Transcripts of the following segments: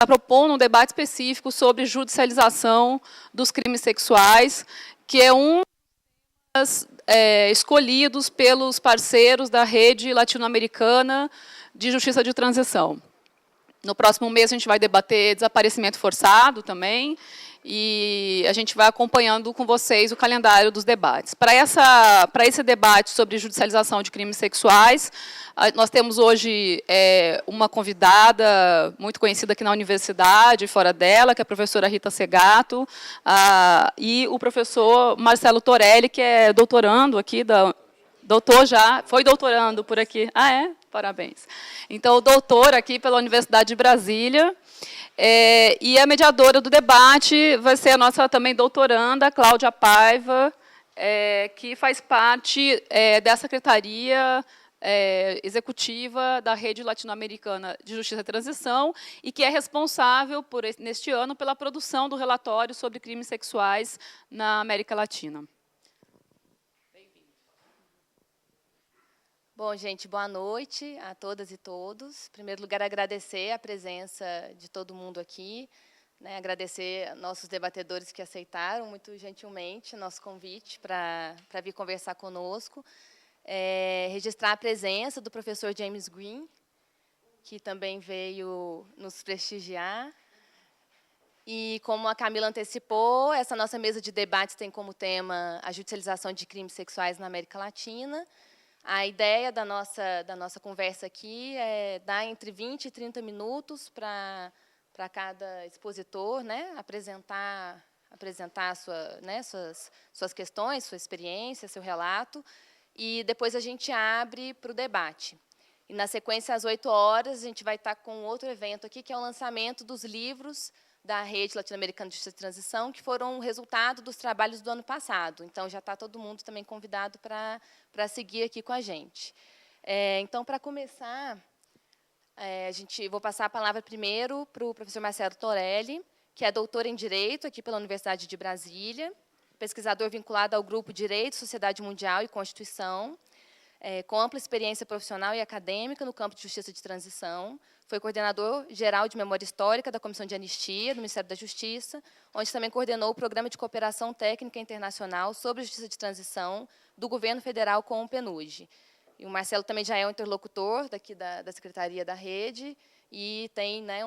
está propondo um debate específico sobre judicialização dos crimes sexuais, que é um dos escolhidos pelos parceiros da rede latino-americana de justiça de transição. No próximo mês, a gente vai debater desaparecimento forçado também, e a gente vai acompanhando com vocês o calendário dos debates. Para esse debate sobre judicialização de crimes sexuais, nós temos hoje uma convidada muito conhecida aqui na universidade, fora dela, que é a professora Rita Segato, e o professor Marcelo Torelli, que é doutorando aqui doutor já, foi doutorando por aqui. Ah, é? Parabéns. Então, doutor aqui pela Universidade de Brasília. E a mediadora do debate vai ser a nossa também doutoranda, Cláudia Paiva, que faz parte da Secretaria Executiva da Rede Latino-Americana de Justiça e Transição e que é responsável, neste ano, pela produção do relatório sobre crimes sexuais na América Latina. Bom, gente, boa noite a todas e todos. Em primeiro lugar, agradecer a presença de todo mundo aqui, né, agradecer a nossos debatedores que aceitaram muito gentilmente o nosso convite para vir conversar conosco, registrar a presença do professor James Green, que também veio nos prestigiar. E, como a Camila antecipou, essa nossa mesa de debates tem como tema a judicialização de crimes sexuais na América Latina. A ideia da nossa conversa aqui é dar entre 20 e 30 minutos para cada expositor, né, apresentar suas questões, sua experiência, seu relato, e depois a gente abre para o debate. E, na sequência, às 8 horas, a gente vai estar com outro evento aqui, que é o lançamento dos livros da Rede Latino-Americana de Justiça e Transição, que foram resultado dos trabalhos do ano passado. Então, já está todo mundo também convidado para seguir aqui com a gente. Então, para começar, vou passar a palavra primeiro para o professor Marcelo Torelli, que é doutor em Direito aqui pela Universidade de Brasília, pesquisador vinculado ao Grupo Direito, Sociedade Mundial e Constituição, com ampla experiência profissional e acadêmica no campo de Justiça de Transição. Foi coordenador geral de Memória Histórica da Comissão de Anistia do Ministério da Justiça, onde também coordenou o Programa de Cooperação Técnica Internacional sobre Justiça de Transição do Governo Federal com o PNUD. E o Marcelo também já é um interlocutor daqui da Secretaria da Rede e tem, né,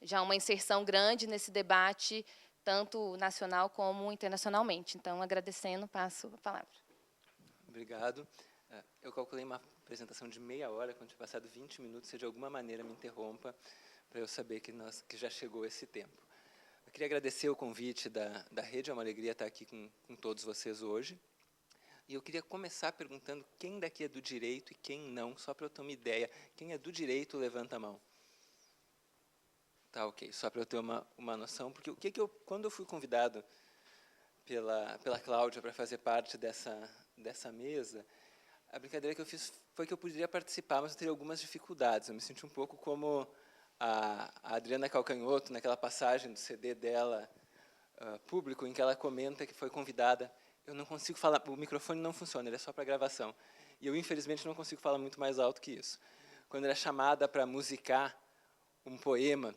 já uma inserção grande nesse debate, tanto nacional como internacionalmente. Então, agradecendo, passo a palavra. Obrigado. Eu calculei uma apresentação de meia hora, quando tiver passado 20 minutos, você de alguma maneira me interrompa, para eu saber que já chegou esse tempo. Eu queria agradecer o convite da Rede, é uma alegria estar aqui com todos vocês hoje. E eu queria começar perguntando quem daqui é do direito e quem não, só para eu ter uma ideia. Quem é do direito, levanta a mão. Tá, ok, só para eu ter uma noção, porque quando eu fui convidado pela Cláudia para fazer parte dessa mesa, a brincadeira que eu fiz foi que eu poderia participar, mas eu teria algumas dificuldades. Eu me senti um pouco como a Adriana Calcanhoto, naquela passagem do CD dela, público, em que ela comenta que foi convidada. Eu não consigo falar, o microfone não funciona, ele é só para gravação. E eu, infelizmente, não consigo falar muito mais alto que isso. Quando ela é chamada para musicar um poema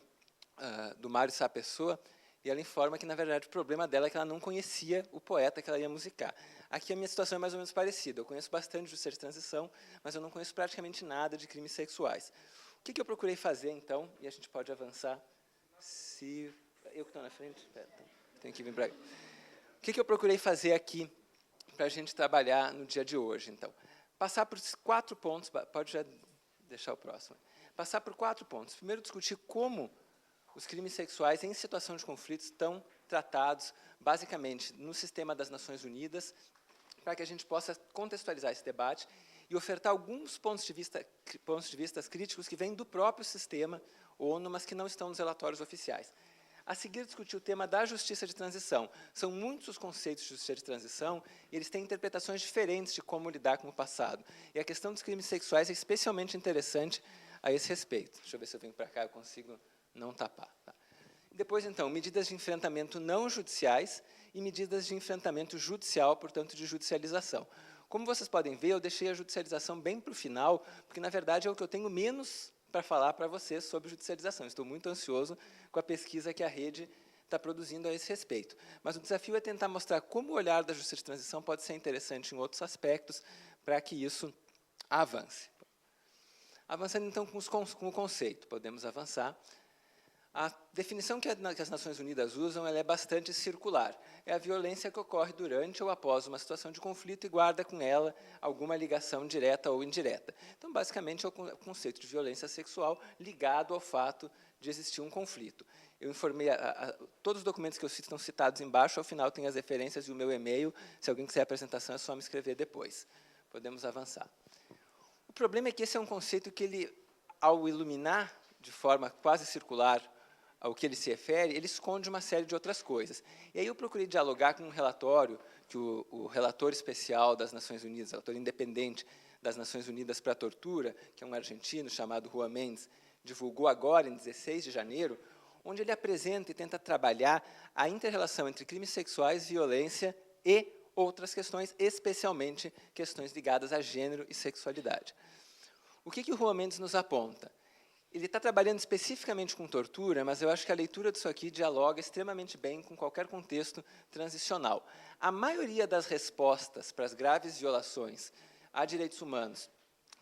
do Mário Sá Pessoa, e ela informa que, na verdade, o problema dela é que ela não conhecia o poeta que ela ia musicar. Aqui a minha situação é mais ou menos parecida. Eu conheço bastante de justiça de transição, mas eu não conheço praticamente nada de crimes sexuais. O que eu procurei fazer, então, e a gente pode avançar, se... Eu que estou na frente? Espera, tenho que vir para cá. O que eu procurei fazer aqui para a gente trabalhar no dia de hoje, então? Passar por 4 pontos, pode já deixar o próximo. Passar por 4 pontos. Primeiro, discutir como os crimes sexuais em situação de conflito estão tratados, basicamente, no sistema das Nações Unidas, para que a gente possa contextualizar esse debate e ofertar alguns pontos de vista críticos que vêm do próprio sistema ONU, mas que não estão nos relatórios oficiais. A seguir, discutir o tema da justiça de transição. São muitos os conceitos de justiça de transição e eles têm interpretações diferentes de como lidar com o passado. E a questão dos crimes sexuais é especialmente interessante a esse respeito. Deixa eu ver se eu venho para cá, eu consigo não tapar. Tá? Depois, então, medidas de enfrentamento não judiciais e medidas de enfrentamento judicial, portanto, de judicialização. Como vocês podem ver, eu deixei a judicialização bem para o final, porque, na verdade, é o que eu tenho menos para falar para vocês sobre judicialização. Estou muito ansioso com a pesquisa que a rede está produzindo a esse respeito. Mas o desafio é tentar mostrar como o olhar da justiça de transição pode ser interessante em outros aspectos para que isso avance. Avançando, então, com o conceito, podemos avançar. A definição que as Nações Unidas usam ela é bastante circular. É a violência que ocorre durante ou após uma situação de conflito e guarda com ela alguma ligação direta ou indireta. Então, basicamente, é o conceito de violência sexual ligado ao fato de existir um conflito. Eu informei, todos os documentos que eu cito estão citados embaixo, ao final tem as referências e o meu e-mail. Se alguém quiser a apresentação, é só me escrever depois. Podemos avançar. O problema é que esse é um conceito que ele, ao iluminar de forma quase circular ao que ele se refere, ele esconde uma série de outras coisas. E aí eu procurei dialogar com um relatório que o relator especial das Nações Unidas, relator independente das Nações Unidas para a Tortura, que é um argentino chamado Juan Mendes, divulgou agora, em 16 de janeiro, onde ele apresenta e tenta trabalhar a inter-relação entre crimes sexuais, violência e outras questões, especialmente questões ligadas a gênero e sexualidade. O que o Juan Mendes nos aponta? Ele está trabalhando especificamente com tortura, mas eu acho que a leitura disso aqui dialoga extremamente bem com qualquer contexto transicional. A maioria das respostas para as graves violações a direitos humanos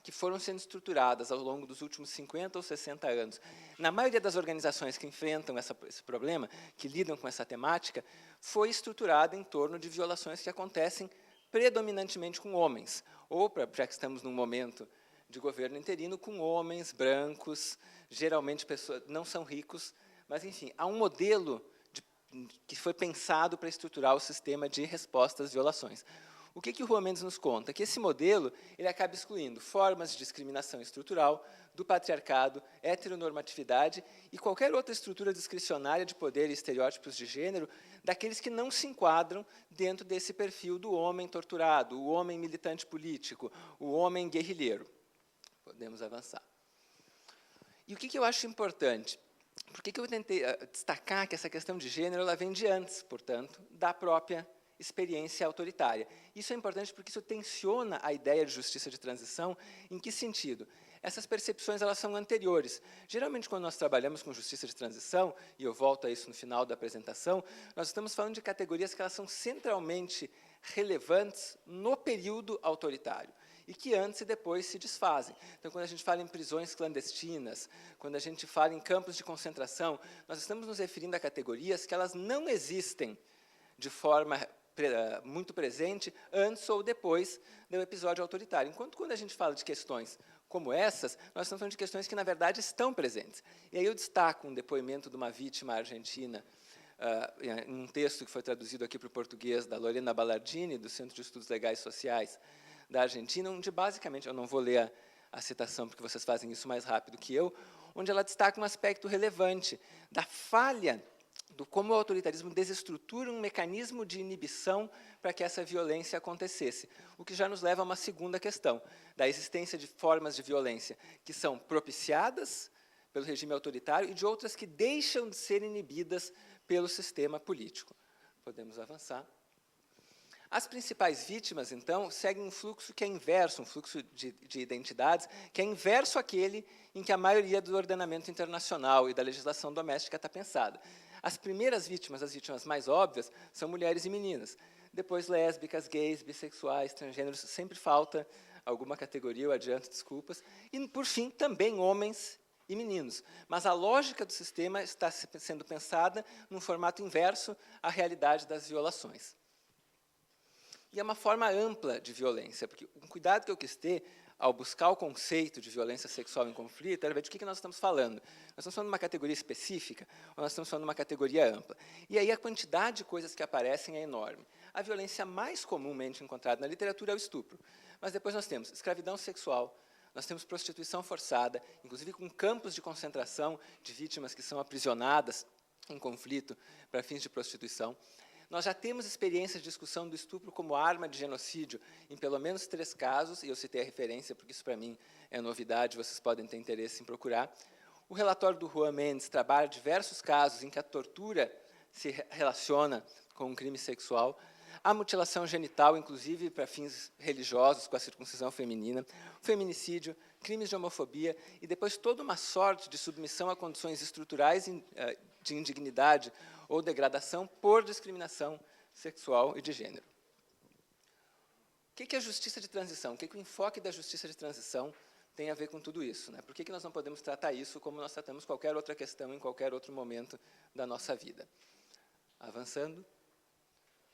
que foram sendo estruturadas ao longo dos últimos 50 ou 60 anos, na maioria das organizações que enfrentam esse problema, que lidam com essa temática, foi estruturada em torno de violações que acontecem predominantemente com homens, ou, já que estamos num momento de governo interino, com homens brancos, geralmente pessoas não são ricos, mas, enfim, há um modelo que foi pensado para estruturar o sistema de respostas às violações. O que o Juan Mendes nos conta? Que esse modelo ele acaba excluindo formas de discriminação estrutural, do patriarcado, heteronormatividade e qualquer outra estrutura discricionária de poder e estereótipos de gênero daqueles que não se enquadram dentro desse perfil do homem torturado, o homem militante político, o homem guerrilheiro. Podemos avançar. E o que eu acho importante? Por que eu tentei destacar que essa questão de gênero ela vem de antes, portanto, da própria experiência autoritária? Isso é importante porque isso tensiona a ideia de justiça de transição. Em que sentido? Essas percepções elas são anteriores. Geralmente, quando nós trabalhamos com justiça de transição, e eu volto a isso no final da apresentação, nós estamos falando de categorias que elas são centralmente relevantes no período autoritário e que antes e depois se desfazem. Então, quando a gente fala em prisões clandestinas, quando a gente fala em campos de concentração, nós estamos nos referindo a categorias que elas não existem de forma muito presente antes ou depois do episódio autoritário. Enquanto, quando a gente fala de questões como essas, nós estamos falando de questões que, na verdade, estão presentes. E aí eu destaco um depoimento de uma vítima argentina, em um texto que foi traduzido aqui para o português, da Lorena Ballardini, do Centro de Estudos Legais e Sociais da Argentina, onde, basicamente, eu não vou ler a citação, porque vocês fazem isso mais rápido que eu, onde ela destaca um aspecto relevante da falha do como o autoritarismo desestrutura um mecanismo de inibição para que essa violência acontecesse. O que já nos leva a uma segunda questão, da existência de formas de violência que são propiciadas pelo regime autoritário e de outras que deixam de ser inibidas pelo sistema político. Podemos avançar. As principais vítimas, então, seguem um fluxo que é inverso, um fluxo de identidades, que é inverso àquele em que a maioria do ordenamento internacional e da legislação doméstica está pensada. As primeiras vítimas, as vítimas mais óbvias, são mulheres e meninas. Depois, lésbicas, gays, bissexuais, transgêneros, sempre falta alguma categoria, eu adianto, desculpas. E, por fim, também homens e meninos. Mas a lógica do sistema está sendo pensada num formato inverso à realidade das violações. E é uma forma ampla de violência, porque um cuidado que eu quis ter ao buscar o conceito de violência sexual em conflito era ver de que nós estamos falando. Nós estamos falando de uma categoria específica ou nós estamos falando de uma categoria ampla? E aí a quantidade de coisas que aparecem é enorme. A violência mais comumente encontrada na literatura é o estupro. Mas depois nós temos escravidão sexual, nós temos prostituição forçada, inclusive com campos de concentração de vítimas que são aprisionadas em conflito para fins de prostituição. Nós já temos experiências de discussão do estupro como arma de genocídio em pelo menos 3 casos, e eu citei a referência porque isso, para mim, é novidade, vocês podem ter interesse em procurar. O relatório do Juan Mendes trabalha diversos casos em que a tortura se relaciona com um crime sexual. a mutilação genital, inclusive para fins religiosos, com a circuncisão feminina, feminicídio, crimes de homofobia e depois toda uma sorte de submissão a condições estruturais de indignidade ou degradação por discriminação sexual e de gênero. O que é a justiça de transição? O que o enfoque da justiça de transição tem a ver com tudo isso, né? Por que nós não podemos tratar isso como nós tratamos qualquer outra questão em qualquer outro momento da nossa vida? Avançando,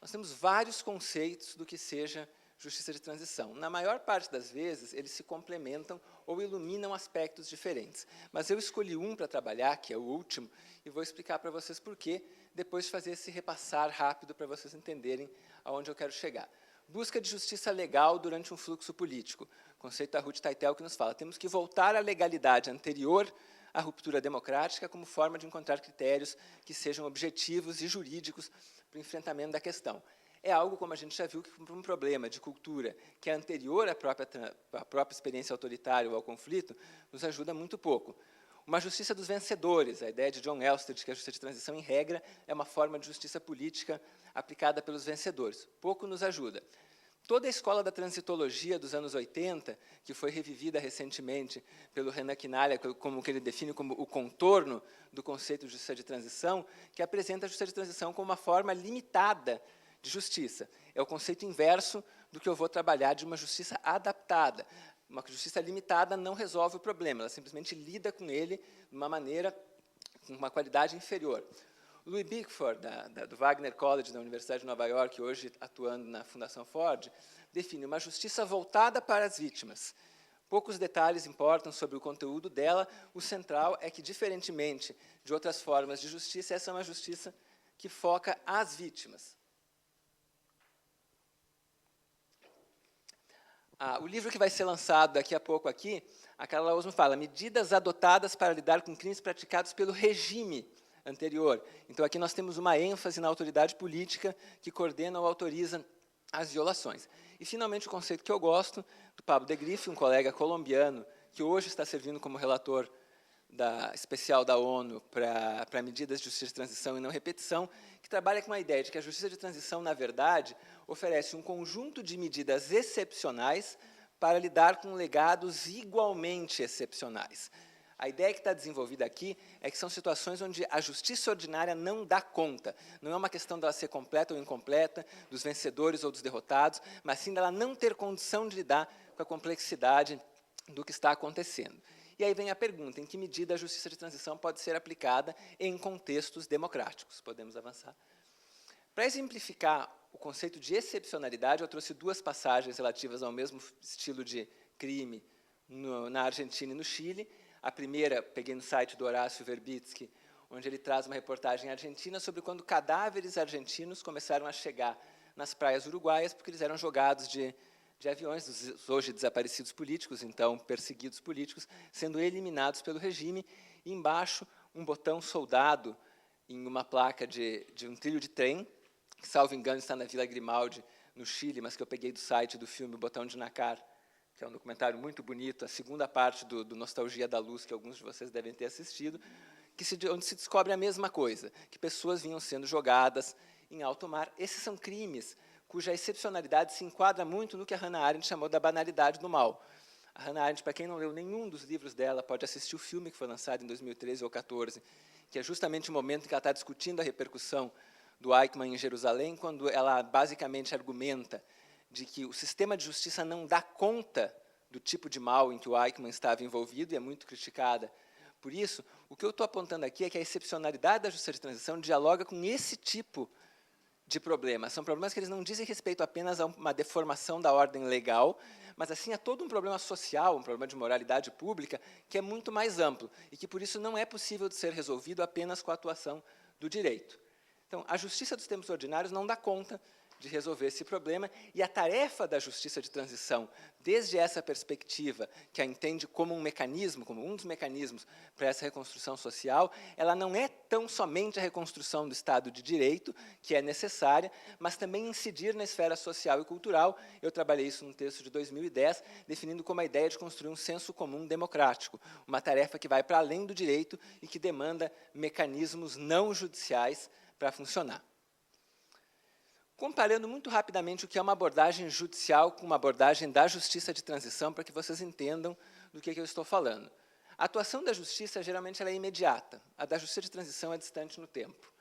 nós temos vários conceitos do que seja justiça de transição. Na maior parte das vezes, eles se complementam ou iluminam aspectos diferentes. Mas eu escolhi um para trabalhar, que é o último, e vou explicar para vocês por quê, depois de fazer esse repassar rápido para vocês entenderem aonde eu quero chegar. Busca de justiça legal durante um fluxo político. Conceito da Ruth Teitel que nos fala, temos que voltar à legalidade anterior à ruptura democrática como forma de encontrar critérios que sejam objetivos e jurídicos para o enfrentamento da questão. É algo, como a gente já viu, que para um problema de cultura que é anterior à própria experiência autoritária ou ao conflito, nos ajuda muito pouco. Uma justiça dos vencedores, a ideia de John Elstad, que a justiça de transição, em regra, é uma forma de justiça política aplicada pelos vencedores. Pouco nos ajuda. Toda a escola da transitologia dos anos 80, que foi revivida recentemente pelo Renan Quinalha, como que ele define como o contorno do conceito de justiça de transição, que apresenta a justiça de transição como uma forma limitada de justiça. É o conceito inverso do que eu vou trabalhar de uma justiça adaptada. Uma justiça limitada não resolve o problema, ela simplesmente lida com ele de uma maneira, com uma qualidade inferior. Louis Bickford, do Wagner College, da Universidade de Nova York, hoje atuando na Fundação Ford, define uma justiça voltada para as vítimas. Poucos detalhes importam sobre o conteúdo dela, o central é que, diferentemente de outras formas de justiça, essa é uma justiça que foca as vítimas. O livro que vai ser lançado daqui a pouco aqui, a Carla Osmo fala, medidas adotadas para lidar com crimes praticados pelo regime anterior. Então, aqui nós temos uma ênfase na autoridade política que coordena ou autoriza as violações. E, finalmente, o conceito que eu gosto, do Pablo de Griffe, um colega colombiano, que hoje está servindo como relator especial da ONU para medidas de justiça de transição e não repetição, que trabalha com a ideia de que a justiça de transição, na verdade, oferece um conjunto de medidas excepcionais para lidar com legados igualmente excepcionais. A ideia que está desenvolvida aqui é que são situações onde a justiça ordinária não dá conta. Não é uma questão dela ser completa ou incompleta, dos vencedores ou dos derrotados, mas sim dela não ter condição de lidar com a complexidade do que está acontecendo. E aí vem a pergunta, em que medida a justiça de transição pode ser aplicada em contextos democráticos? Podemos avançar? Para exemplificar o conceito de excepcionalidade, eu trouxe duas passagens relativas ao mesmo estilo de crime na Argentina e no Chile. A primeira, peguei no site do Horácio Verbitsky, onde ele traz uma reportagem argentina sobre quando cadáveres argentinos começaram a chegar nas praias uruguaias, porque eles eram jogados de aviões, dos hoje desaparecidos políticos, então perseguidos políticos, sendo eliminados pelo regime, e embaixo um botão soldado em uma placa de um trilho de trem, que, salvo engano, está na Vila Grimaldi, no Chile, mas que eu peguei do site do filme O Botão de Nacar, que é um documentário muito bonito, a segunda parte do Nostalgia da Luz, que alguns de vocês devem ter assistido, onde se descobre a mesma coisa, que pessoas vinham sendo jogadas em alto mar. Esses são crimes cuja excepcionalidade se enquadra muito no que a Hannah Arendt chamou da banalidade do mal. A Hannah Arendt, para quem não leu nenhum dos livros dela, pode assistir o filme que foi lançado em 2013 ou 2014, que é justamente o momento em que ela está discutindo a repercussão do Eichmann em Jerusalém, quando ela basicamente argumenta de que o sistema de justiça não dá conta do tipo de mal em que o Eichmann estava envolvido, e é muito criticada por isso. O que eu estou apontando aqui é que a excepcionalidade da justiça de transição dialoga com esse tipo de problemas. São problemas que eles não dizem respeito apenas a uma deformação da ordem legal, mas assim a todo um problema social, um problema de moralidade pública, que é muito mais amplo, e que, por isso, não é possível de ser resolvido apenas com a atuação do direito. Então, a justiça dos tempos ordinários não dá conta de resolver esse problema, e a tarefa da justiça de transição, desde essa perspectiva, que a entende como um mecanismo, como um dos mecanismos para essa reconstrução social, ela não é tão somente a reconstrução do Estado de Direito, que é necessária, mas também incidir na esfera social e cultural. Eu trabalhei isso num texto de 2010, definindo como a ideia de construir um senso comum democrático, uma tarefa que vai para além do direito e que demanda mecanismos não judiciais para funcionar. Comparando muito rapidamente o que é uma abordagem judicial com uma abordagem da justiça de transição, para que vocês entendam do que eu estou falando. A atuação da justiça, geralmente, ela é imediata. A da justiça de transição é distante no tempo.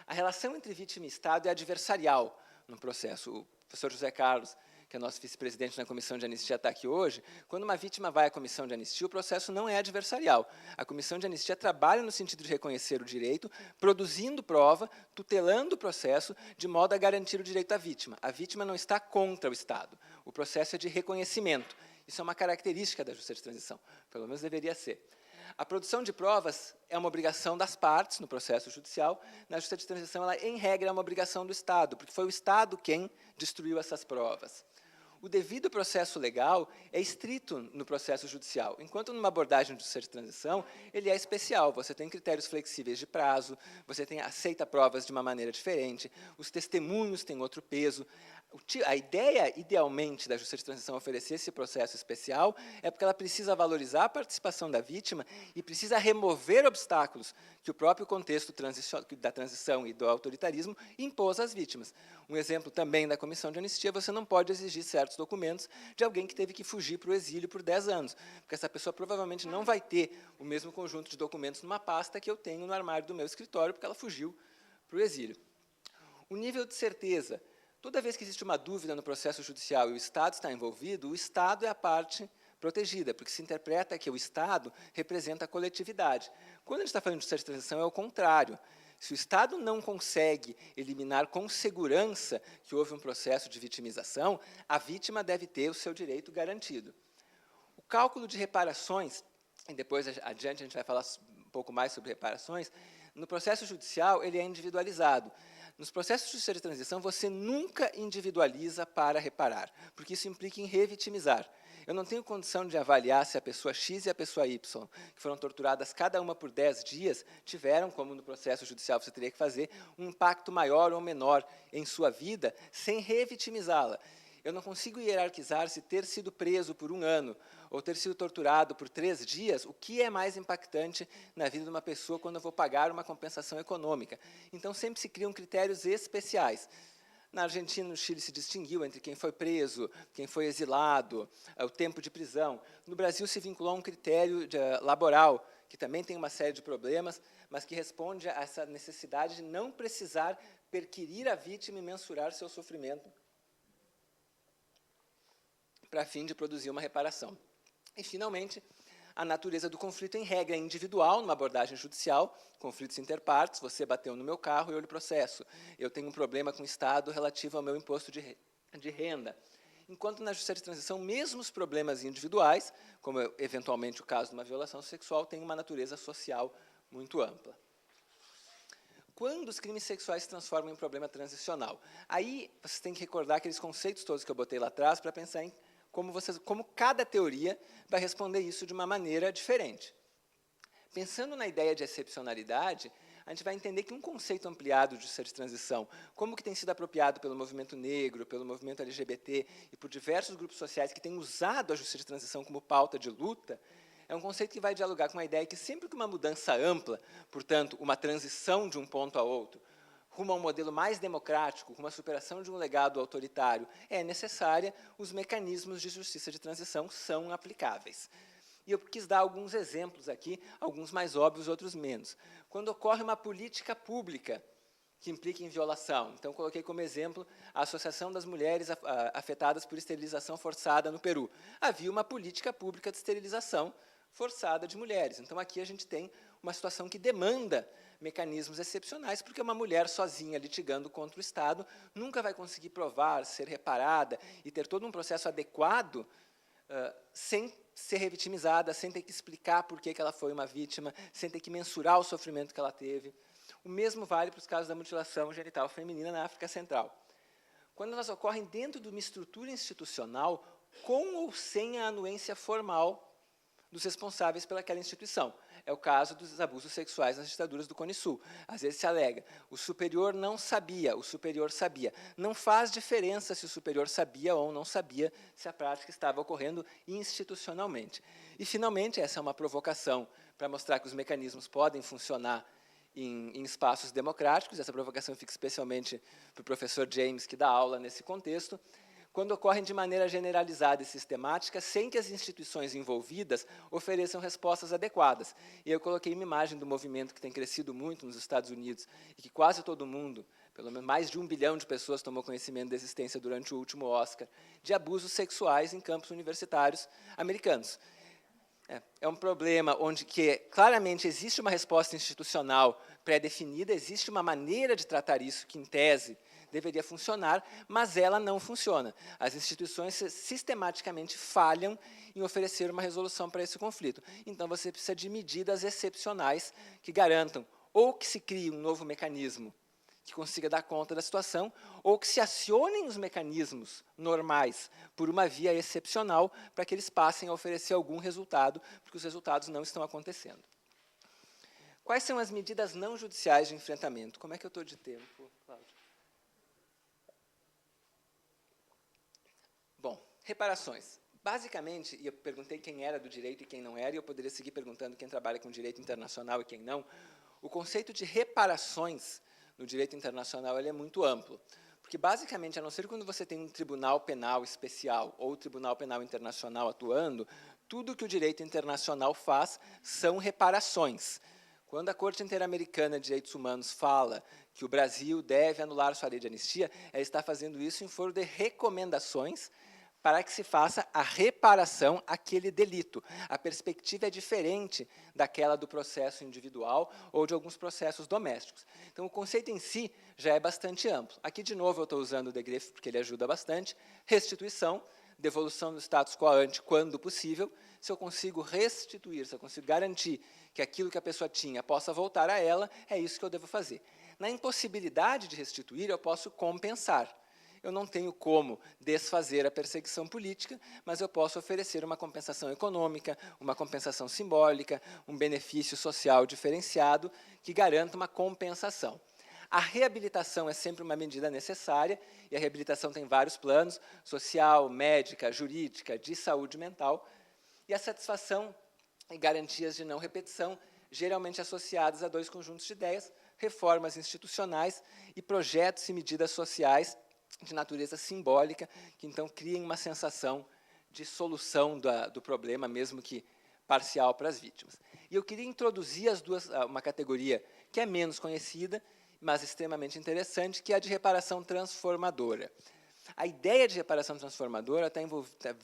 A relação entre vítima e Estado é adversarial no processo. O professor José Carlos, que é nosso vice-presidente na Comissão de Anistia, está aqui hoje. Quando uma vítima vai à Comissão de Anistia, o processo não é adversarial. A Comissão de Anistia trabalha no sentido de reconhecer o direito, produzindo prova, tutelando o processo, de modo a garantir o direito à vítima. A vítima não está contra o Estado. O processo é de reconhecimento. Isso é uma característica da justiça de transição, pelo menos deveria ser. A produção de provas é uma obrigação das partes no processo judicial. Na justiça de transição, ela, em regra, é uma obrigação do Estado, porque foi o Estado quem destruiu essas provas. O devido processo legal é estrito no processo judicial, enquanto numa abordagem de justiça de transição, ele é especial. Você tem critérios flexíveis de prazo, você aceita provas de uma maneira diferente, os testemunhos têm outro peso. A ideia, idealmente, da justiça de transição oferecer esse processo especial é porque ela precisa valorizar a participação da vítima e precisa remover obstáculos que o próprio contexto da transição e do autoritarismo impôs às vítimas. Um exemplo também da Comissão de Anistia: você não pode exigir certos documentos de alguém que teve que fugir para o exílio por 10 anos, porque essa pessoa provavelmente não vai ter o mesmo conjunto de documentos numa pasta que eu tenho no armário do meu escritório, porque ela fugiu para o exílio. O nível de certeza. Toda vez que existe uma dúvida no processo judicial e o Estado está envolvido, o Estado é a parte protegida, porque se interpreta que o Estado representa a coletividade. Quando a gente está falando de justiça de transição, é o contrário. Se o Estado não consegue eliminar com segurança que houve um processo de vitimização, a vítima deve ter o seu direito garantido. O cálculo de reparações, e depois adiante a gente vai falar um pouco mais sobre reparações, no processo judicial ele é individualizado. Nos processos de justiça de transição, você nunca individualiza para reparar, porque isso implica em revitimizar. Eu não tenho condição de avaliar se a pessoa X e a pessoa Y, que foram torturadas cada uma por 10 dias, tiveram, como no processo judicial você teria que fazer, um impacto maior ou menor em sua vida, sem revitimizá-la. Eu não consigo hierarquizar se ter sido preso por 1 ano ou ter sido torturado por 3 dias, o que é mais impactante na vida de uma pessoa quando eu vou pagar uma compensação econômica. Então, sempre se criam critérios especiais. Na Argentina e no Chile se distinguiu entre quem foi preso, quem foi exilado, o tempo de prisão. No Brasil se vinculou a um critério laboral, que também tem uma série de problemas, mas que responde a essa necessidade de não precisar perquirir a vítima e mensurar seu sofrimento para fim de produzir uma reparação. E, finalmente, a natureza do conflito, em regra, é individual, numa abordagem judicial, conflitos interpartes, você bateu no meu carro e eu lhe processo. Eu tenho um problema com o Estado relativo ao meu imposto de renda. Enquanto na justiça de transição, mesmo os problemas individuais, como eventualmente o caso de uma violação sexual, têm uma natureza social muito ampla. Quando os crimes sexuais se transformam em problema transicional? Aí vocês têm que recordar aqueles conceitos todos que eu botei lá atrás para pensar em como cada teoria vai responder isso de uma maneira diferente. Pensando na ideia de excepcionalidade, a gente vai entender que um conceito ampliado de justiça de transição, como que tem sido apropriado pelo movimento negro, pelo movimento LGBT e por diversos grupos sociais que têm usado a justiça de transição como pauta de luta, é um conceito que vai dialogar com a ideia que sempre que uma mudança ampla, portanto, uma transição de um ponto a outro, rumo a um modelo mais democrático, rumo à superação de um legado autoritário, é necessária, os mecanismos de justiça de transição são aplicáveis. E eu quis dar alguns exemplos aqui, alguns mais óbvios, outros menos. Quando ocorre uma política pública que implica em violação, então coloquei como exemplo a Associação das Mulheres Afetadas por Esterilização Forçada no Peru. Havia uma política pública de esterilização forçada de mulheres. Então, aqui a gente tem uma situação que demanda mecanismos excepcionais, porque uma mulher sozinha litigando contra o Estado nunca vai conseguir provar, ser reparada e ter todo um processo adequado sem ser revitimizada, sem ter que explicar por que ela foi uma vítima, sem ter que mensurar o sofrimento que ela teve. O mesmo vale para os casos da mutilação genital feminina na África Central. Quando elas ocorrem dentro de uma estrutura institucional, com ou sem a anuência formal dos responsáveis pelaquela instituição. É o caso dos abusos sexuais nas ditaduras do Cone Sul. Às vezes se alega, o superior não sabia, o superior sabia. Não faz diferença se o superior sabia ou não sabia se a prática estava ocorrendo institucionalmente. E, finalmente, essa é uma provocação para mostrar que os mecanismos podem funcionar em espaços democráticos, essa provocação fica especialmente para o professor James, que dá aula nesse contexto, quando ocorrem de maneira generalizada e sistemática, sem que as instituições envolvidas ofereçam respostas adequadas. E eu coloquei uma imagem do movimento que tem crescido muito nos Estados Unidos e que quase todo mundo, pelo menos mais de 1 bilhão de pessoas tomou conhecimento da existência durante o último Oscar, de abusos sexuais em campos universitários americanos. É um problema onde que claramente existe uma resposta institucional pré-definida, existe uma maneira de tratar isso que, em tese, deveria funcionar, mas ela não funciona. As instituições sistematicamente falham em oferecer uma resolução para esse conflito. Então, você precisa de medidas excepcionais que garantam ou que se crie um novo mecanismo que consiga dar conta da situação, ou que se acionem os mecanismos normais por uma via excepcional para que eles passem a oferecer algum resultado, porque os resultados não estão acontecendo. Quais são as medidas não judiciais de enfrentamento? Como é que eu estou de tempo, Cláudio? Bom, reparações. Basicamente, e eu perguntei quem era do direito e quem não era, e eu poderia seguir perguntando quem trabalha com direito internacional e quem não, o conceito de reparações no direito internacional ele é muito amplo, porque, basicamente, a não ser quando você tem um tribunal penal especial ou tribunal penal internacional atuando, tudo que o direito internacional faz são reparações. Quando a Corte Interamericana de Direitos Humanos fala que o Brasil deve anular sua lei de anistia, ela está fazendo isso em forma de recomendações para que se faça a reparação àquele delito. A perspectiva é diferente daquela do processo individual ou de alguns processos domésticos. Então, o conceito em si já é bastante amplo. Aqui, de novo, eu estou usando o de Graeff porque ele ajuda bastante. Restituição, devolução do status quo ante quando possível. Se eu consigo restituir, se eu consigo garantir que aquilo que a pessoa tinha possa voltar a ela, é isso que eu devo fazer. Na impossibilidade de restituir, eu posso compensar. Eu não tenho como desfazer a perseguição política, mas eu posso oferecer uma compensação econômica, uma compensação simbólica, um benefício social diferenciado que garanta uma compensação. A reabilitação é sempre uma medida necessária, e a reabilitação tem vários planos, social, médica, jurídica, de saúde mental, e a satisfação e garantias de não repetição, geralmente associadas a dois conjuntos de ideias, reformas institucionais e projetos e medidas sociais de natureza simbólica, que então criem uma sensação de solução do problema, mesmo que parcial para as vítimas. E eu queria introduzir uma categoria que é menos conhecida, mas extremamente interessante, que é a de reparação transformadora. A ideia de reparação transformadora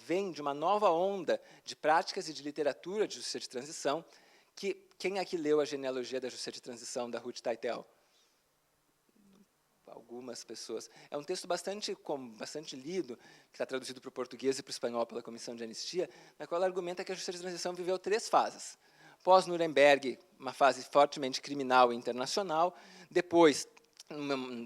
vem de uma nova onda de práticas e de literatura de justiça de transição, que quem aqui leu a genealogia da justiça de transição, da Ruth Teitel? Algumas pessoas. É um texto bastante lido, que está traduzido para o português e para o espanhol pela Comissão de Anistia, na qual ela argumenta que a justiça de transição viveu 3 fases. Pós-Nuremberg, uma fase fortemente criminal e internacional. Depois,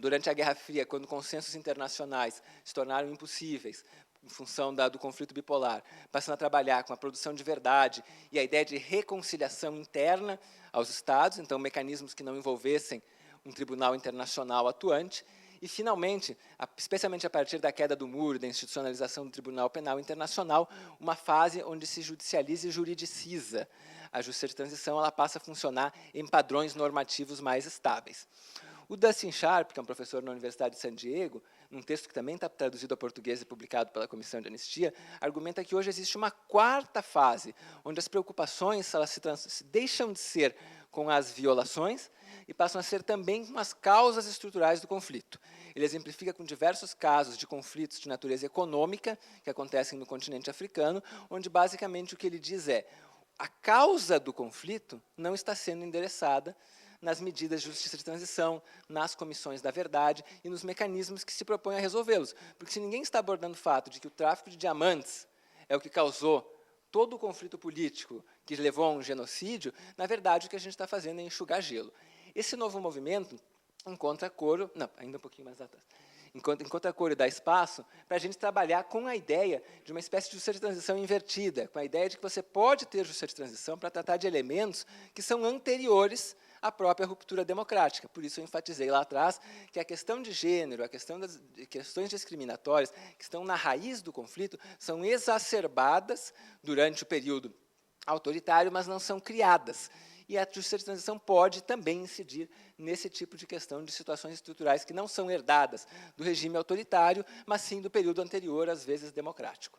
durante a Guerra Fria, quando consensos internacionais se tornaram impossíveis, em função do conflito bipolar, passando a trabalhar com a produção de verdade e a ideia de reconciliação interna aos Estados, então mecanismos que não envolvessem um tribunal internacional atuante, e, finalmente, especialmente a partir da queda do muro, da institucionalização do Tribunal Penal Internacional, uma fase onde se judicializa e juridiciza. A justiça de transição ela passa a funcionar em padrões normativos mais estáveis. O Dustin Sharp, que é um professor na Universidade de San Diego, num texto que também está traduzido ao português e publicado pela Comissão de Anistia, argumenta que hoje existe uma 4ª fase, onde as preocupações elas se deixam de ser com as violações e passam a ser também com as causas estruturais do conflito. Ele exemplifica com diversos casos de conflitos de natureza econômica que acontecem no continente africano, onde, basicamente, o que ele diz é a causa do conflito não está sendo endereçada nas medidas de justiça de transição, nas comissões da verdade e nos mecanismos que se propõem a resolvê-los. Porque se ninguém está abordando o fato de que o tráfico de diamantes é o que causou todo o conflito político que levou a um genocídio, na verdade, o que a gente está fazendo é enxugar gelo. Esse novo movimento encontra coro, não, ainda um pouquinho mais atrás, encontra coro e dá espaço para a gente trabalhar com a ideia de uma espécie de justiça de transição invertida, com a ideia de que você pode ter justiça de transição para tratar de elementos que são anteriores à própria ruptura democrática. Por isso eu enfatizei lá atrás que a questão de gênero, a questão das questões discriminatórias que estão na raiz do conflito são exacerbadas durante o período autoritário, mas não são criadas. E a justiça de transição pode também incidir nesse tipo de questão de situações estruturais que não são herdadas do regime autoritário, mas sim do período anterior, às vezes democrático.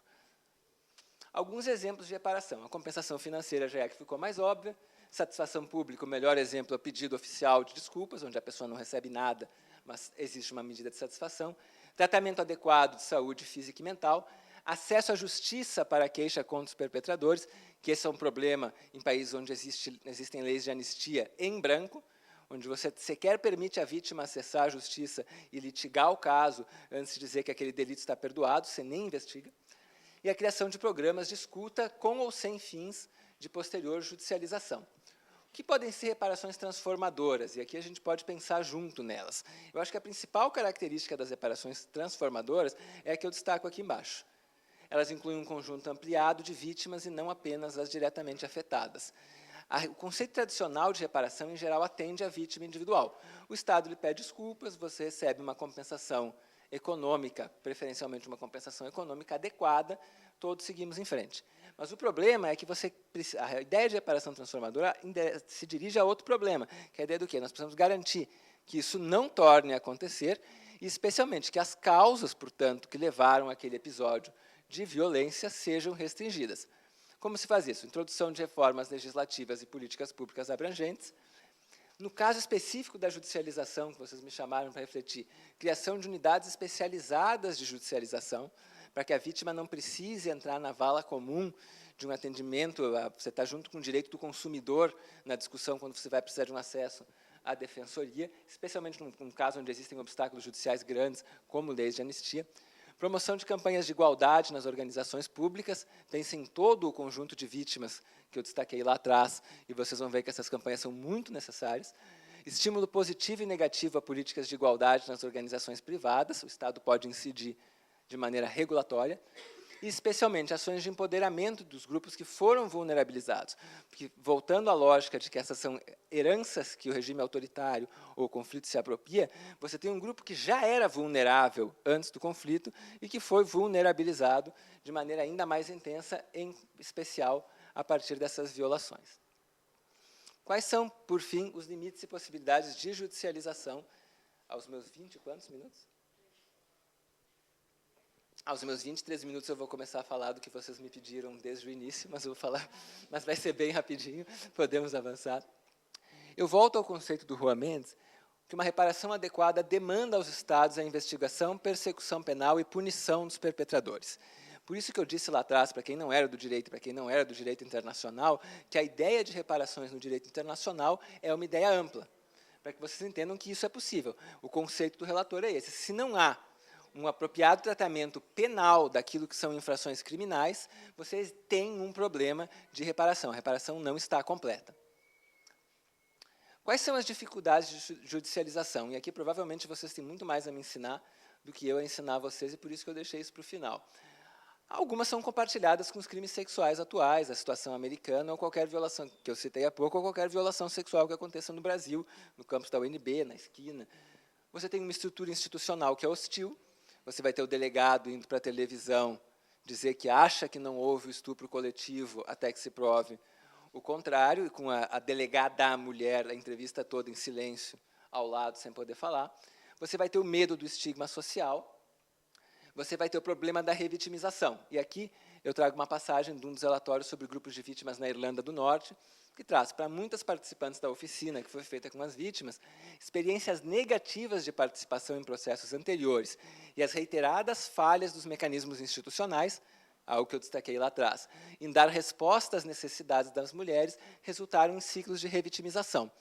Alguns exemplos de reparação. A compensação financeira já é a que ficou mais óbvia. Satisfação pública, o melhor exemplo é o pedido oficial de desculpas, onde a pessoa não recebe nada, mas existe uma medida de satisfação. Tratamento adequado de saúde física e mental. Acesso à justiça para a queixa contra os perpetradores, que esse é um problema em países onde existem leis de anistia em branco, onde você sequer permite à vítima acessar a justiça e litigar o caso antes de dizer que aquele delito está perdoado, você nem investiga. E a criação de programas de escuta com ou sem fins de posterior judicialização. O que podem ser reparações transformadoras? E aqui a gente pode pensar junto nelas. Eu acho que a principal característica das reparações transformadoras é a que eu destaco aqui embaixo. Elas incluem um conjunto ampliado de vítimas e não apenas as diretamente afetadas. O conceito tradicional de reparação, em geral, atende à vítima individual. O Estado lhe pede desculpas, você recebe uma compensação econômica, preferencialmente uma compensação econômica adequada, todos seguimos em frente. Mas o problema é que a ideia de reparação transformadora se dirige a outro problema, que é a ideia do quê? Nós precisamos garantir que isso não torne a acontecer, e especialmente que as causas, portanto, que levaram àquele episódio de violência sejam restringidas. Como se faz isso? Introdução de reformas legislativas e políticas públicas abrangentes. No caso específico da judicialização, que vocês me chamaram para refletir, criação de unidades especializadas de judicialização, para que a vítima não precise entrar na vala comum de um atendimento, você está junto com o direito do consumidor na discussão quando você vai precisar de um acesso à defensoria, especialmente num caso onde existem obstáculos judiciais grandes, como leis de anistia. Promoção de campanhas de igualdade nas organizações públicas, pensem em todo o conjunto de vítimas que eu destaquei lá atrás, e vocês vão ver que essas campanhas são muito necessárias. Estímulo positivo e negativo a políticas de igualdade nas organizações privadas, o Estado pode incidir de maneira regulatória, e especialmente ações de empoderamento dos grupos que foram vulnerabilizados. Porque, voltando à lógica de que essas são heranças que o regime autoritário ou o conflito se apropria, você tem um grupo que já era vulnerável antes do conflito e que foi vulnerabilizado de maneira ainda mais intensa, em especial a partir dessas violações. Quais são, por fim, os limites e possibilidades de judicialização aos meus 20 e quantos minutos? Aos meus 23 minutos eu vou começar a falar do que vocês me pediram desde o início, mas eu vou falar, mas vai ser bem rapidinho, podemos avançar. Eu volto ao conceito do Juan Mendes, que uma reparação adequada demanda aos Estados a investigação, persecução penal e punição dos perpetradores. Por isso que eu disse lá atrás, para quem não era do direito, para quem não era do direito internacional, que a ideia de reparações no direito internacional é uma ideia ampla, para que vocês entendam que isso é possível. O conceito do relator é esse. Se não há um apropriado tratamento penal daquilo que são infrações criminais, vocês têm um problema de reparação. A reparação não está completa. Quais são as dificuldades de judicialização? E aqui, provavelmente, vocês têm muito mais a me ensinar do que eu a ensinar a vocês, e por isso que eu deixei isso para o final. Algumas são compartilhadas com os crimes sexuais atuais, a situação americana, ou qualquer violação, que eu citei há pouco, ou qualquer violação sexual que aconteça no Brasil, no campus da UNB, na esquina. Você tem uma estrutura institucional que é hostil, você vai ter o delegado indo para a televisão dizer que acha que não houve o estupro coletivo até que se prove o contrário, e com a delegada, a mulher, a entrevista toda em silêncio, ao lado, sem poder falar. Você vai ter o medo do estigma social, você vai ter o problema da revitimização. E aqui eu trago uma passagem de um dos relatórios sobre grupos de vítimas na Irlanda do Norte, que traz para muitas participantes da oficina, que foi feita com as vítimas, experiências negativas de participação em processos anteriores e as reiteradas falhas dos mecanismos institucionais, algo que eu destaquei lá atrás, em dar resposta às necessidades das mulheres, resultaram em ciclos de revitimização.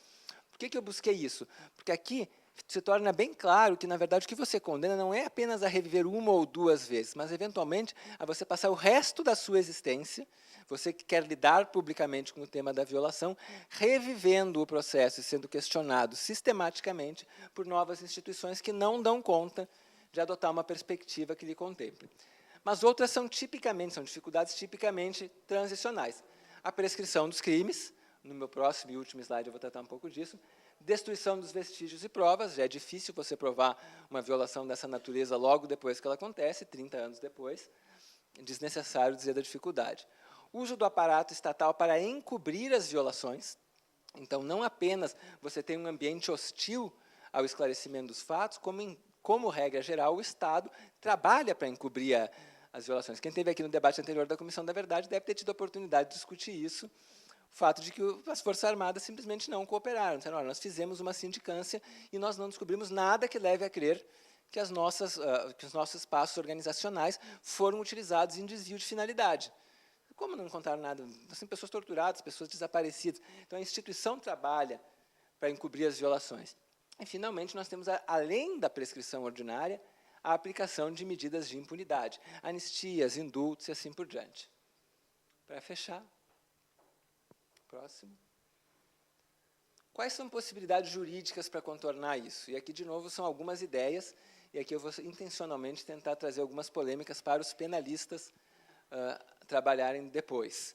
Por que eu busquei isso? Porque aqui se torna bem claro que, na verdade, o que você condena não é apenas a reviver uma ou duas vezes, mas, eventualmente, a você passar o resto da sua existência, você que quer lidar publicamente com o tema da violação, revivendo o processo e sendo questionado sistematicamente por novas instituições que não dão conta de adotar uma perspectiva que lhe contemple. Mas outras são dificuldades tipicamente transicionais. A prescrição dos crimes, no meu próximo e último slide eu vou tratar um pouco disso, destruição dos vestígios e provas, já é difícil você provar uma violação dessa natureza logo depois que ela acontece, 30 anos depois, é desnecessário dizer da dificuldade. Uso do aparato estatal para encobrir as violações, Então, não apenas você tem um ambiente hostil ao esclarecimento dos fatos, como regra geral, o Estado trabalha para encobrir as violações. Quem esteve aqui no debate anterior da Comissão da Verdade deve ter tido a oportunidade de discutir isso, o fato de que as Forças Armadas simplesmente não cooperaram. Disseram, olha, nós fizemos uma sindicância e nós não descobrimos nada que leve a crer que os nossos espaços organizacionais foram utilizados em desvio de finalidade. Como não encontraram nada? Assim, pessoas torturadas, pessoas desaparecidas. Então, a instituição trabalha para encobrir as violações. E, finalmente, nós temos, além da prescrição ordinária, a aplicação de medidas de impunidade, anistias, indultos e assim por diante. Para fechar, próximo. Quais são possibilidades jurídicas para contornar isso? E aqui, de novo, são algumas ideias, e aqui eu vou intencionalmente tentar trazer algumas polêmicas para os penalistas trabalharem depois.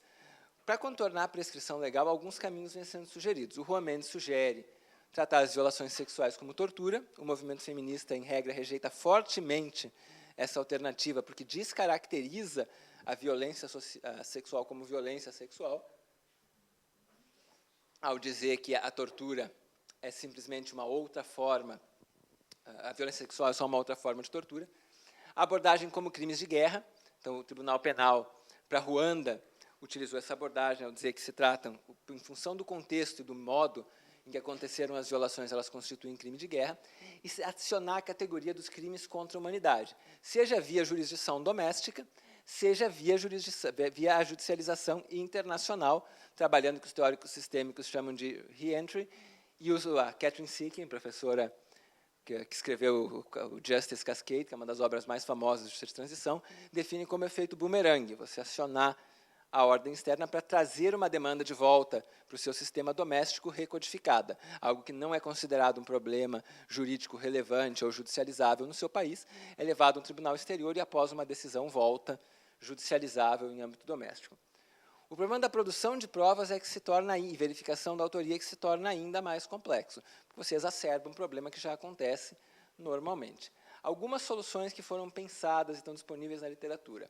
Para contornar a prescrição legal, alguns caminhos vêm sendo sugeridos. O Juan Mendes sugere tratar as violações sexuais como tortura. O movimento feminista, em regra, rejeita fortemente essa alternativa, porque descaracteriza a violência sexual como violência sexual, ao dizer que a tortura é simplesmente uma outra forma, a violência sexual é só uma outra forma de tortura. A abordagem como crimes de guerra, então o Tribunal Penal para Ruanda utilizou essa abordagem ao dizer que se tratam, em função do contexto e do modo em que aconteceram as violações, elas constituem crime de guerra, e adicionar a categoria dos crimes contra a humanidade, seja via jurisdição doméstica, seja via a judicialização internacional, trabalhando que os teóricos sistêmicos chamam de re-entry, e a Catherine Seeking, professora que escreveu o Justice Cascade, que é uma das obras mais famosas de justiça de transição, define como efeito bumerangue, você acionar a ordem externa para trazer uma demanda de volta para o seu sistema doméstico recodificada, algo que não é considerado um problema jurídico relevante ou judicializável no seu país, é levado a um tribunal exterior e, após uma decisão, volta judicializável em âmbito doméstico. O problema da produção de provas é que se torna, e verificação da autoria, que se torna ainda mais complexo. Você exacerba um problema que já acontece normalmente. Algumas soluções que foram pensadas e estão disponíveis na literatura.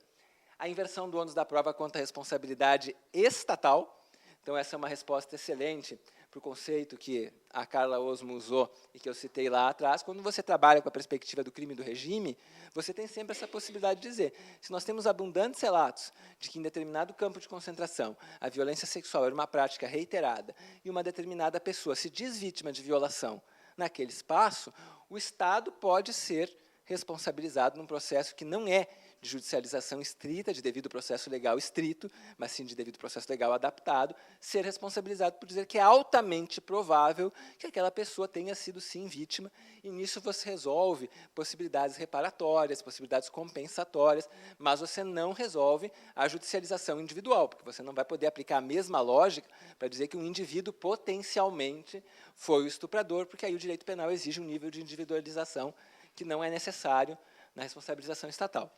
A inversão do ônus da prova quanto à responsabilidade estatal. Então, essa é uma resposta excelente para o conceito que a Carla Osmo usou e que eu citei lá atrás. Quando você trabalha com a perspectiva do crime do regime, você tem sempre essa possibilidade de dizer, se nós temos abundantes relatos de que em determinado campo de concentração a violência sexual era uma prática reiterada e uma determinada pessoa se diz vítima de violação naquele espaço, o Estado pode ser responsabilizado num processo que não é de judicialização estrita, de devido processo legal estrito, mas sim de devido processo legal adaptado, ser responsabilizado por dizer que é altamente provável que aquela pessoa tenha sido, sim, vítima, e nisso você resolve possibilidades reparatórias, possibilidades compensatórias, mas você não resolve a judicialização individual, porque você não vai poder aplicar a mesma lógica para dizer que um indivíduo potencialmente foi o estuprador, porque aí o direito penal exige um nível de individualização que não é necessário na responsabilização estatal.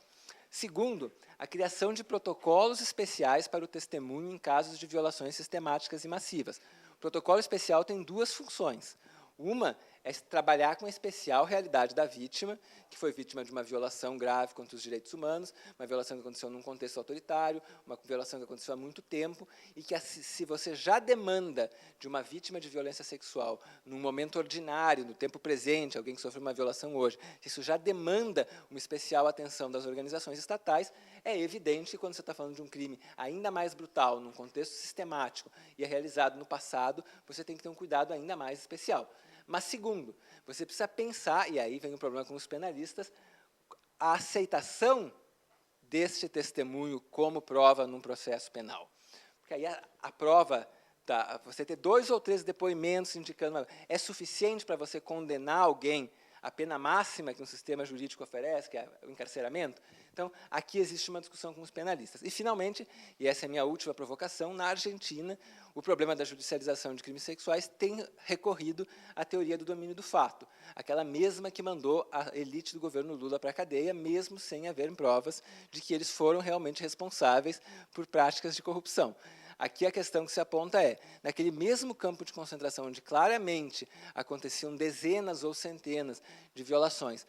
Segundo, a criação de protocolos especiais para o testemunho em casos de violações sistemáticas e massivas. O protocolo especial tem duas funções. Uma é trabalhar com a especial realidade da vítima, que foi vítima de uma violação grave contra os direitos humanos, uma violação que aconteceu num contexto autoritário, uma violação que aconteceu há muito tempo, e que, se você já demanda de uma vítima de violência sexual, num momento ordinário, no tempo presente, alguém que sofreu uma violação hoje, isso já demanda uma especial atenção das organizações estatais, é evidente que, quando você está falando de um crime ainda mais brutal, num contexto sistemático, e é realizado no passado, você tem que ter um cuidado ainda mais especial. Mas, segundo, você precisa pensar, e aí vem o problema com os penalistas, a aceitação deste testemunho como prova num processo penal. Porque aí a prova, você ter 2 ou 3 depoimentos indicando, é suficiente para você condenar alguém à pena máxima que um sistema jurídico oferece, que é o encarceramento? Então, aqui existe uma discussão com os penalistas. E, finalmente, e essa é a minha última provocação, na Argentina, o problema da judicialização de crimes sexuais tem recorrido à teoria do domínio do fato, aquela mesma que mandou a elite do governo Lula para a cadeia, mesmo sem haver provas de que eles foram realmente responsáveis por práticas de corrupção. Aqui a questão que se aponta é, naquele mesmo campo de concentração, onde claramente aconteciam dezenas ou centenas de violações,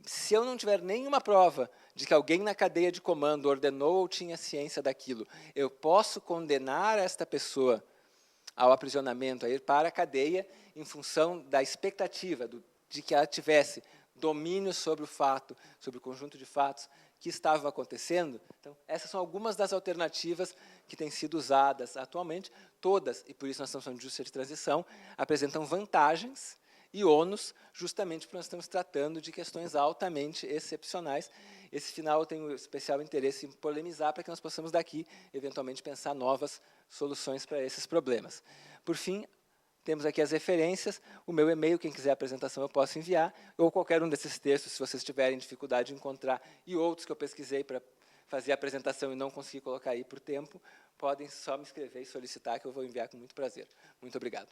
se eu não tiver nenhuma prova de que alguém na cadeia de comando ordenou ou tinha ciência daquilo, eu posso condenar esta pessoa ao aprisionamento, a ir para a cadeia, em função da expectativa de que ela tivesse domínio sobre o fato, sobre o conjunto de fatos que estavam acontecendo. Então, essas são algumas das alternativas que têm sido usadas atualmente. Todas, e por isso nós estamos falando de justiça de transição, apresentam vantagens e ônus, justamente porque nós estamos tratando de questões altamente excepcionais. Esse final eu tenho especial interesse em polemizar para que nós possamos daqui, eventualmente, pensar novas soluções para esses problemas. Por fim, temos aqui as referências, o meu e-mail, quem quiser a apresentação eu posso enviar, ou qualquer um desses textos, se vocês tiverem dificuldade de encontrar, e outros que eu pesquisei para fazer a apresentação e não consegui colocar aí por tempo, podem só me escrever e solicitar, que eu vou enviar com muito prazer. Muito obrigado.